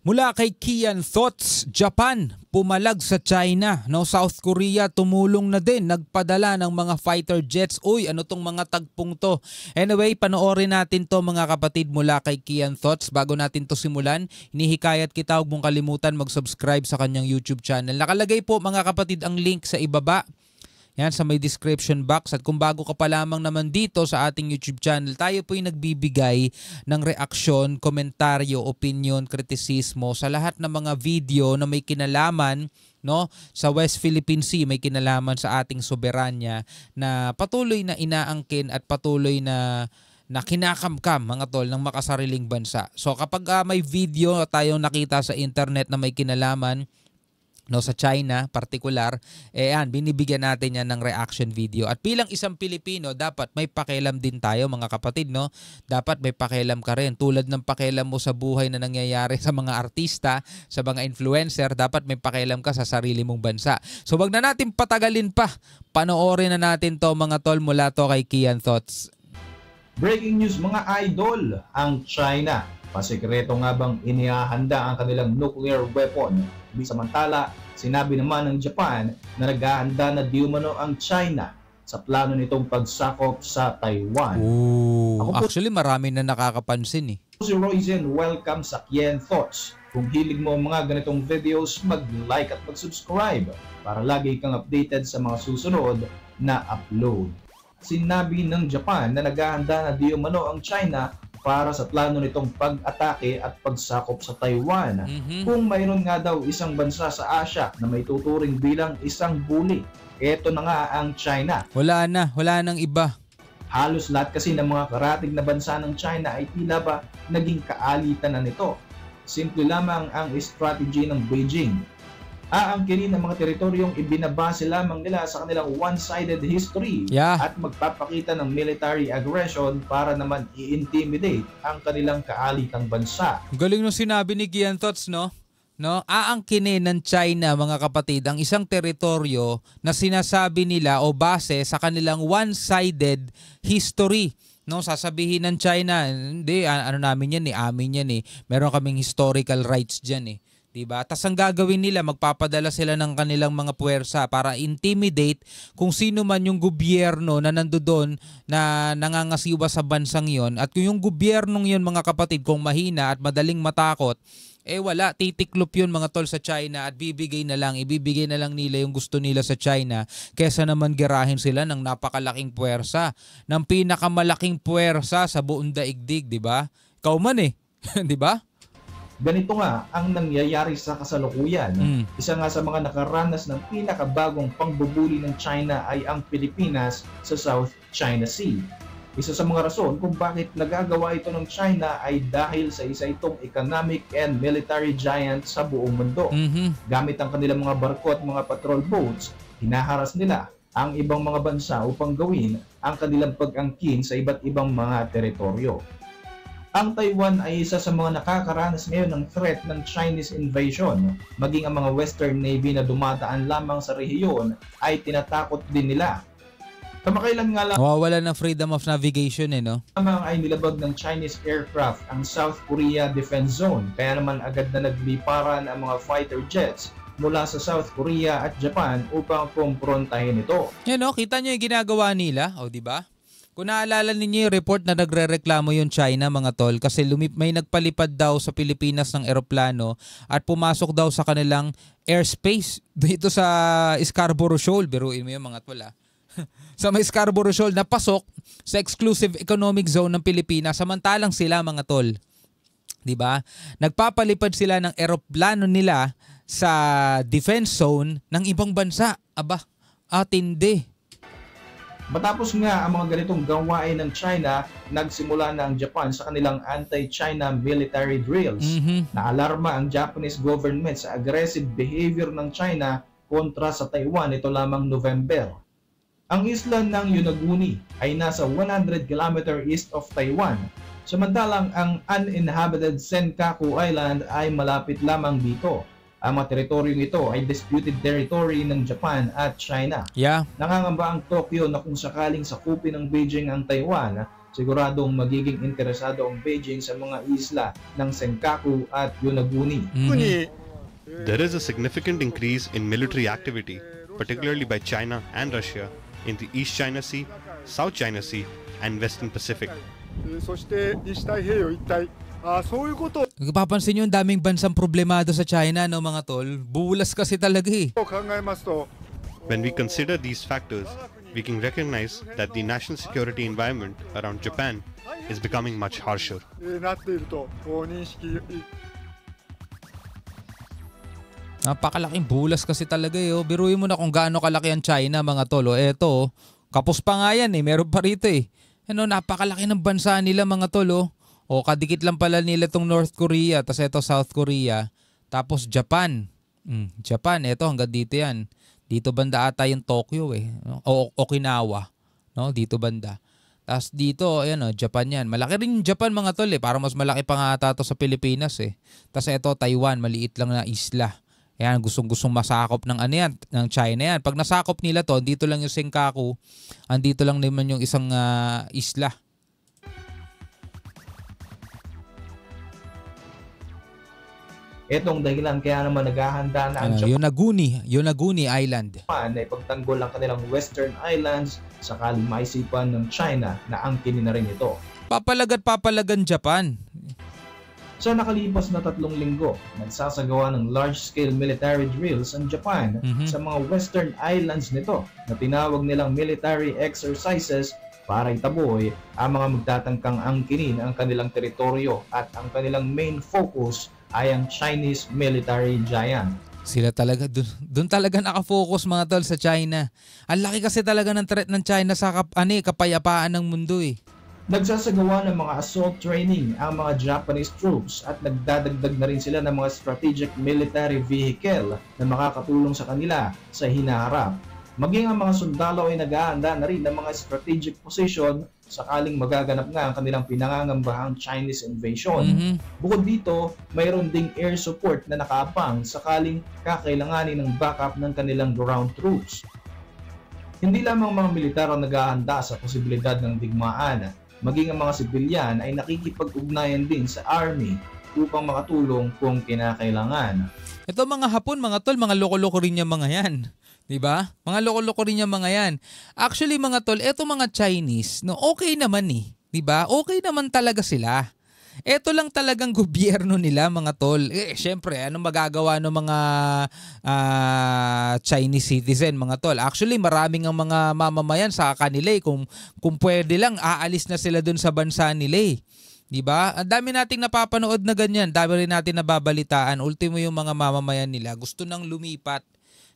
Mula kay Kian Thoughts, Japan pumalag sa China. No, South Korea tumulong na din, nagpadala ng mga fighter jets. Uy, ano tong mga tagpong to? Anyway, panoorin natin to mga kapatid mula kay Kian Thoughts. Bago natin to simulan, hinihikayat kita, huwag mong kalimutan mag-subscribe sa kanyang YouTube channel. Nakalagay po mga kapatid ang link sa ibaba. Yan sa may description box. At kung bago ka pa lamang naman dito sa ating YouTube channel, tayo po yung nagbibigay ng reaksyon, komentaryo, opinion, kritisismo sa lahat ng mga video na may kinalaman, no, sa West Philippine Sea, may kinalaman sa ating soberanya na patuloy na inaangkin at patuloy na kinakamkam mga tol ng makasariling bansa. So kapag may video tayong nakita sa internet na may kinalaman, no, sa China particular, binibigyan natin yan ng reaction video. At bilang isang Pilipino, dapat may pakialam din tayo mga kapatid, no? Dapat may pakialam ka rin. Tulad ng pakialam mo sa buhay na nangyayari sa mga artista, sa mga influencer, dapat may pakialam ka sa sarili mong bansa. So wag na natin patagalin pa. Panoorin na natin to mga tol mula to kay Kian Thoughts. Breaking news mga idol, ang China. Pasikreto nga bang inihahanda ang kanilang nuclear weapon? Samantala, sinabi naman ng Japan na naghahanda na di umano ang China sa plano nitong pagsakop sa Taiwan. Actually, marami na nakakapansin eh. Si Roizen, welcome sa Kian Thoughts. Kung hilig mo ang mga ganitong videos, mag-like at mag-subscribe para lagi kang updated sa mga susunod na upload. Sinabi ng Japan na naghahanda na di umano ang China para sa plano nitong pag-atake at pagsakop sa Taiwan. Kung mayroon nga daw isang bansa sa Asia na may tuturing bilang isang bully, eto na nga ang China. Wala nang iba. Halos lahat kasi ng mga karatig na bansa ng China ay tila ba naging kaalitan na nito. Simple lamang ang strategy ng Beijing. Aangkinin ang mga teritoryong ibinabase lamang nila sa kanilang one-sided history at magpapakita ng military aggression para naman i-intimidate ang kanilang kaalitang bansa. Galing nung sinabi ni Kian Thoughts, no? Aangkinin ng China mga kapatid ang isang teritoryo na sinasabi nila o base sa kanilang one-sided history. No, sasabihin ng China, hindi, ano namin yan amin yan meron kaming historical rights diyan diba? Tas ang gagawin nila, magpapadala sila ng kanilang mga puwersa para intimidate kung sino man yung gobyerno na nandoon na nangangasiwa sa bansang yon. At kung yung gobyernong yon mga kapatid, kung mahina at madaling matakot, wala, titiklop yun mga tol sa China at ibibigay na lang nila yung gusto nila sa China kesa naman girahin sila ng napakalaking puwersa, ng pinakamalaking puwersa sa buong daigdig, diba? Ikaw man diba? Ganito nga ang nangyayari sa kasalukuyan. Isa nga sa mga nakaranas ng pinakabagong pangbubuli ng China ay ang Pilipinas sa South China Sea. Isa sa mga rason kung bakit nagagawa ito ng China ay dahil sa isa itong economic and military giant sa buong mundo. Gamit ang kanilang mga barko at mga patrol boats, hinaharas nila ang ibang mga bansa upang gawin ang kanilang pag-angkin sa iba't ibang mga teritoryo. Ang Taiwan ay isa sa mga nakakaranas ngayon ng threat ng Chinese invasion. Maging ang mga Western Navy na dumadaan lamang sa rehiyon ay tinatakot din nila. Kamakailan nga lang wala ng freedom of navigation no? Lamang ay nilabag ng Chinese aircraft ang South Korea Defense Zone. Kaya naman agad na nagliparan ang mga fighter jets mula sa South Korea at Japan upang kumprontahin ito. Kita nyo yung ginagawa nila, diba? Kung naalala ninyo yung report na nagre-reklamo yung China mga tol kasi may nagpalipad daw sa Pilipinas ng eroplano at pumasok daw sa kanilang airspace dito sa Scarborough Shoal. Biruin mo yung mga tol sa may Scarborough Shoal na pasok sa exclusive economic zone ng Pilipinas samantalang sila mga tol. Diba? Nagpapalipad sila ng eroplano nila sa defense zone ng ibang bansa. Tindi. Matapos nga ang mga ganitong gawain ng China, nagsimula na ang Japan sa kanilang anti-China military drills. Naalarma ang Japanese government sa aggressive behavior ng China kontra sa Taiwan ito lamang November. Ang isla ng Yonaguni ay nasa 100 km east of Taiwan, samantalang ang uninhabited Senkaku Island ay malapit lamang dito. Ang mga teritoryong ito ay disputed territory ng Japan at China. Nangangamba ang Tokyo na kung sakaling sakupin ng Beijing ang Taiwan, siguradong magiging interesado ang Beijing sa mga isla ng Senkaku at Yonaguni. There is a significant increase in military activity, particularly by China and Russia, in the East China Sea, South China Sea, and Western Pacific. Papansin nyo, ang daming bansang problemado sa China, no mga tol? Bulas kasi talaga eh. When we consider these factors, we can recognize that the national security environment around Japan is becoming much harsher. Napakalaking bulas kasi talaga eh. Oh. Biruin mo na kung gaano kalaki ang China mga tol. Oh. Eto, kapos pa nga yan eh. Meron pa rito eh. Ano, napakalaki ng bansa nila mga tol. Oh. O kadikit lang pala nila itong North Korea, tapos ito South Korea, tapos Japan. Japan, eto hanggang dito yan. Dito banda ata yung Tokyo eh. O Okinawa. No? Dito banda. Tapos dito, ayan o, Japan yan. Malaki rin yung Japan mga tol eh. Parang mas malaki pa nga ata to sa Pilipinas eh. Tapos ito Taiwan, maliit lang na isla. Ayan, gustong-gustong masakop ng ano yan, ng China yan. Pag nasakop nila to, dito lang yung Senkaku, andito lang naman yung isang isla. Itong dahilan kaya naman naghahanda na ang Yonaguni Island. Japan na ipagtanggol ang kanilang Western Islands sakaling maisipan ng China na angkinin na rin ito. Papalagan Japan. Sa nakalipas na 3 linggo, nagsasagawa ng large-scale military drills ang Japan sa mga Western Islands nito na tinawag nilang military exercises para itaboy ang mga magtatangkang angkinin ang kanilang teritoryo at ang kanilang main focus ay ang Chinese military giant. Sila talaga, doon talaga nakafocus mga tol sa China. Ang laki kasi talaga ng threat ng China sa kapayapaan ng mundo eh. Nagsasagawa ng mga assault training ang mga Japanese troops at nagdadagdag na rin sila ng mga strategic military vehicle na makakatulong sa kanila sa hinaharap. Maging ang mga sundalo ay naghahanda na rin ng mga strategic position sakaling magaganap nga ang kanilang pinangangambahang Chinese invasion. Bukod dito, mayroon ding air support na nakaabang sakaling kakailanganin ng backup ng kanilang ground troops. Hindi lamang mga militar ang naghahanda sa posibilidad ng digmaan, maging ang mga sibilyan ay nakikipag-ugnayan din sa army upang makatulong kung kinakailangan. Ito mga Hapon, mga tol, mga loko-loko rin yung mga yan. Diba? Mga loko-loko rin yung mga yan. Actually mga tol, eto mga Chinese, no, okay naman eh. Diba? Okay naman talaga sila. Eto lang talagang gobyerno nila mga tol. Syempre, anong magagawa ng mga Chinese citizen mga tol? Actually, maraming ang mga mamamayan sa kanila eh. Kung pwede lang, aalis na sila dun sa bansa nila eh. Diba? Ang dami nating napapanood na ganyan. Dami rin natin nababalitaan. Ultimo yung mga mamamayan nila gusto nang lumipat,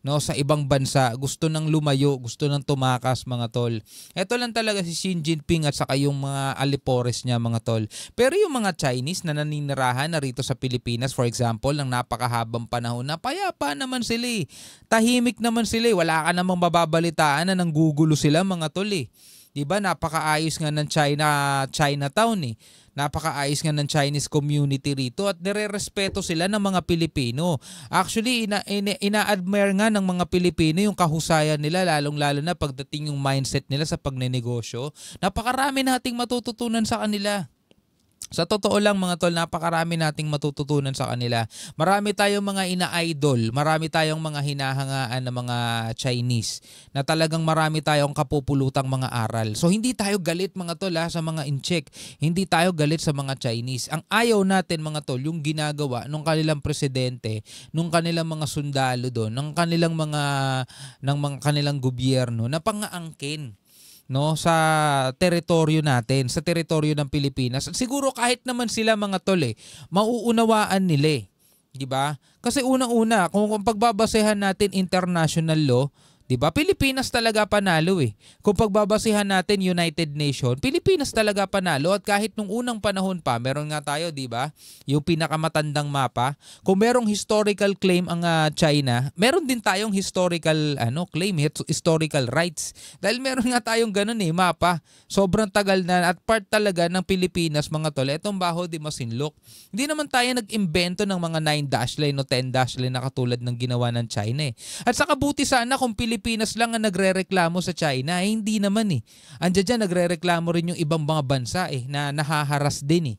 no, sa ibang bansa, gusto nang lumayo, gusto nang tumakas mga tol. Ito lang talaga si Xi Jinping at saka yung mga alipores niya mga tol. Pero yung mga Chinese na naninirahan na rito sa Pilipinas, for example, ng napakahabang panahon na payapa naman sila eh. Tahimik naman sila eh. Wala ka namang mababalitaan na nanggugulo sila mga tol eh. Diba? Napakaayos nga ng Chinatown eh. Napakaayos nga ng Chinese community rito at nire-respeto sila ng mga Pilipino. Actually, ina-admire nga ng mga Pilipino yung kahusayan nila, lalong-lalo na pagdating yung mindset nila sa pagnenegosyo. Napakarami nating matututunan sa kanila. Sa totoo lang mga tol, napakarami nating matututunan sa kanila. Marami tayong mga ina-idol, marami tayong mga hinahangaan ng mga Chinese na talagang marami tayong kapupulutang mga aral. So hindi tayo galit mga tol sa mga in-check. Hindi tayo galit sa mga Chinese. Ang ayaw natin mga tol, yung ginagawa ng kanilang presidente, ng kanilang mga sundalo doon, ng kanilang gobyerno na pangaangkin, no, sa teritoryo natin, sa teritoryo ng Pilipinas. Siguro kahit naman sila mga tol mauunawaan nila, 'di ba? Kasi unang-una, kung pagbabasehan natin international law, 'di ba? Pilipinas talaga panalo eh. Kung pagbabasehan natin United Nations, Pilipinas talaga panalo at kahit nung unang panahon pa, meron nga tayo, 'di ba? Yung pinakamatandang mapa. Kung merong historical claim ang China, meron din tayong historical claim, historical rights. Dahil meron nga tayong ganun mapa. Sobrang tagal na at part talaga ng Pilipinas mga tol. Etong Baho de Masinloc. Hindi naman tayo nag-imbento ng mga 9 dash line o 10 dash line na katulad ng ginawa ng China eh. At saka buti sana kung Pilipinas Pilipinas lang ang nagrereklamo sa China? Hindi naman eh. Andiyan dyan, nagrereklamo rin yung ibang mga bansa na nahaharas din eh.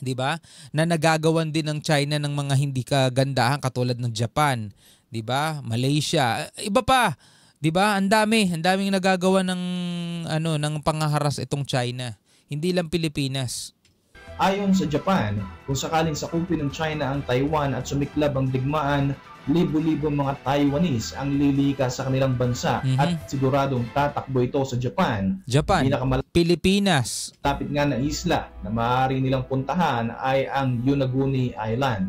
'Di ba? Na nagagawan din ng China ng mga hindi kagandahan katulad ng Japan, 'di ba? Malaysia, iba pa. 'Di ba? Ang daming nagagawa ng ng pangaharas itong China. Hindi lang Pilipinas. Ayon sa Japan, kung sakaling sakupin ng China ang Taiwan at sumiklab ang digmaan, libo-libo mga Taiwanese ang lilikas sa kanilang bansa at siguradong tatakbo ito sa Japan. Pilipinas. Tapit nga na isla na maaari nilang puntahan ay ang Yonaguni Island.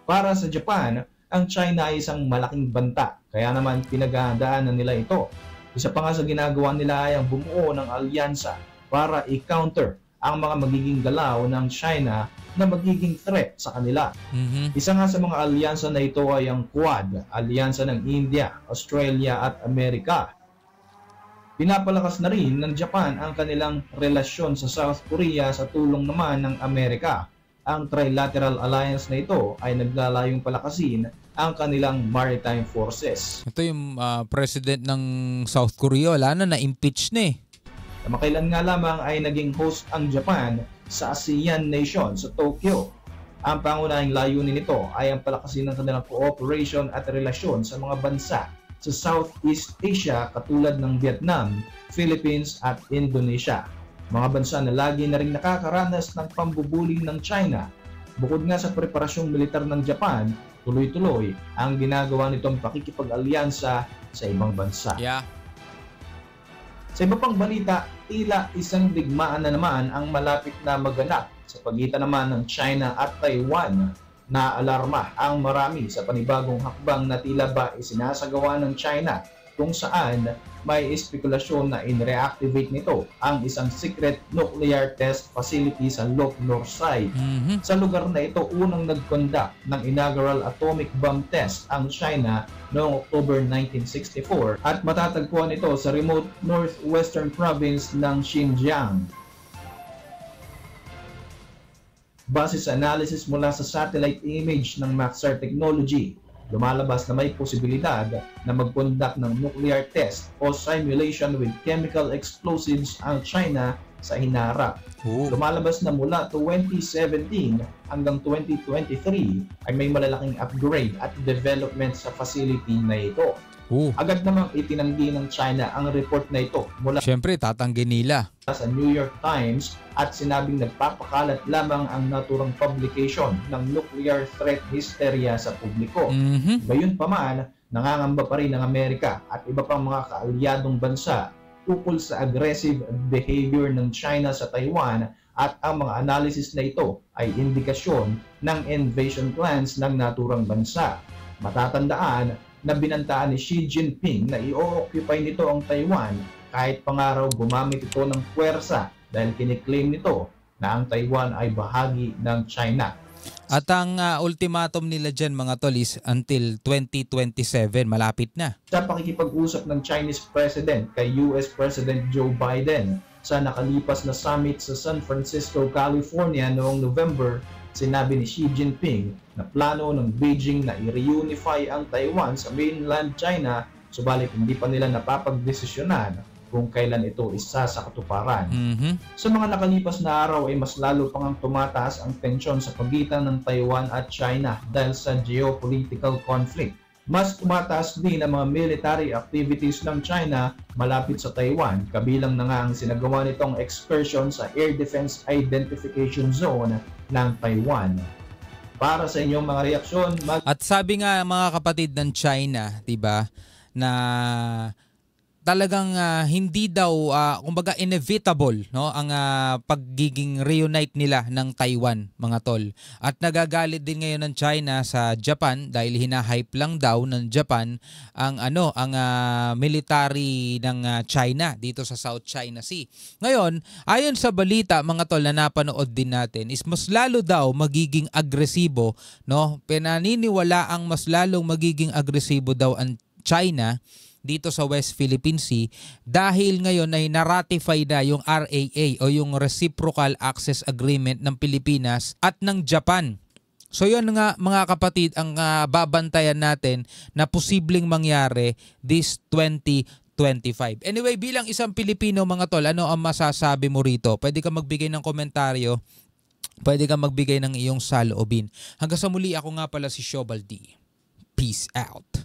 Para sa Japan, ang China ay isang malaking banta, kaya naman pinaghahandaan na nila ito. Isa pa nga sa ginagawa nila ay ang bumuo ng alyansa para i-counter ang mga magiging galaw ng China na magiging threat sa kanila. Isa nga sa mga alyansa na ito ay ang Quad, alyansa ng India, Australia at Amerika. Pinapalakas na rin ng Japan ang kanilang relasyon sa South Korea sa tulong naman ng Amerika. Ang trilateral alliance na ito ay naglalayong palakasin ang kanilang maritime forces. Ito yung president ng South Korea, wala na-impeach na eh. Kamakailan nga lamang ay naging host ang Japan sa ASEAN nation sa Tokyo. Ang pangunahing layunin nito ay ang palakasin ng kanilang cooperation at relasyon sa mga bansa sa Southeast Asia katulad ng Vietnam, Philippines at Indonesia. Mga bansa na lagi na rin nakakaranas ng pambubuli ng China. Bukod nga sa preparasyong militar ng Japan, tuloy-tuloy ang ginagawa nitong pakikipag-alyansa sa ibang bansa. Sa iba pang balita, tila isang digmaan na naman ang malapit na maganap sa pagitan naman ng China at Taiwan. Naalarma ang marami sa panibagong hakbang na tila ba isinasagawa ng China kung saan may espekulasyon na in-reactivate nito ang isang secret nuclear test facility sa Lok Norsay. Sa lugar na ito, unang nag-conduct ng inaugural atomic bomb test ang China noong October 1964 at matatagpuan ito sa remote northwestern province ng Xinjiang. Base sa analysis mula sa satellite image ng Maxar Technology, lumalabas na may posibilidad na mag-conduct ng nuclear test o simulation with chemical explosives ang China sa hinaharap. Lumalabas na mula 2017 hanggang 2023 ay may malalaking upgrade at development sa facility na ito. Agad namang itinanggi ng China ang report na ito mula Siyempre, tatanggi nila sa New York Times at sinabing nagpapakalat lamang ang naturang publication ng nuclear threat hysteria sa publiko. Gayunpaman, nangangamba pa rin ng Amerika at iba pang mga kaalyadong bansa ukol sa aggressive behavior ng China sa Taiwan at ang mga analysis na ito ay indikasyon ng invasion plans ng naturang bansa. Matatandaan na binantaan ni Xi Jinping na i-occupy nito ang Taiwan kahit pangaraw gumamit ito ng puwersa dahil kiniklaim nito na ang Taiwan ay bahagi ng China. At ang ultimatum nila dyan mga tol is until 2027, malapit na. Sa pakikipag-usap ng Chinese President kay US President Joe Biden sa nakalipas na summit sa San Francisco, California noong November, sinabi ni Xi Jinping na plano ng Beijing na i-reunify ang Taiwan sa mainland China, subalit hindi pa nila napapagdesisyonan kung kailan ito isa sa katuparan. Sa mga nakalipas na araw ay mas lalo pang tumataas ang tensyon sa pagitan ng Taiwan at China dahil sa geopolitical conflict. Mas tumataas din ang mga military activities ng China malapit sa Taiwan, kabilang na nga ang sinagawa nitong excursion sa Air Defense Identification Zone ng Taiwan. Para sa inyong mga reaksyon, At sabi nga mga kapatid ng China, 'di ba, na talagang hindi daw kumbaga inevitable no ang pagiging reunite nila ng Taiwan mga tol. At nagagalit din ngayon ng China sa Japan dahil hinahype lang daw ng Japan ang military ng China dito sa South China Sea. Ngayon, ayon sa balita mga tol na napanood din natin is mas lalo daw magiging agresibo no. Pinaniniwala ang mas lalong magiging agresibo daw ang China dito sa West Philippine Sea dahil ngayon ay na-ratify na yung RAA o yung Reciprocal Access Agreement ng Pilipinas at ng Japan So yun nga mga kapatid ang babantayan natin na posibleng mangyari this 2025. Anyway, bilang isang Pilipino mga tol, ano ang masasabi mo rito? Pwede ka magbigay ng komentaryo, pwede ka magbigay ng iyong saloobin. Hanggang sa muli, ako nga pala si Shobal D. Peace out.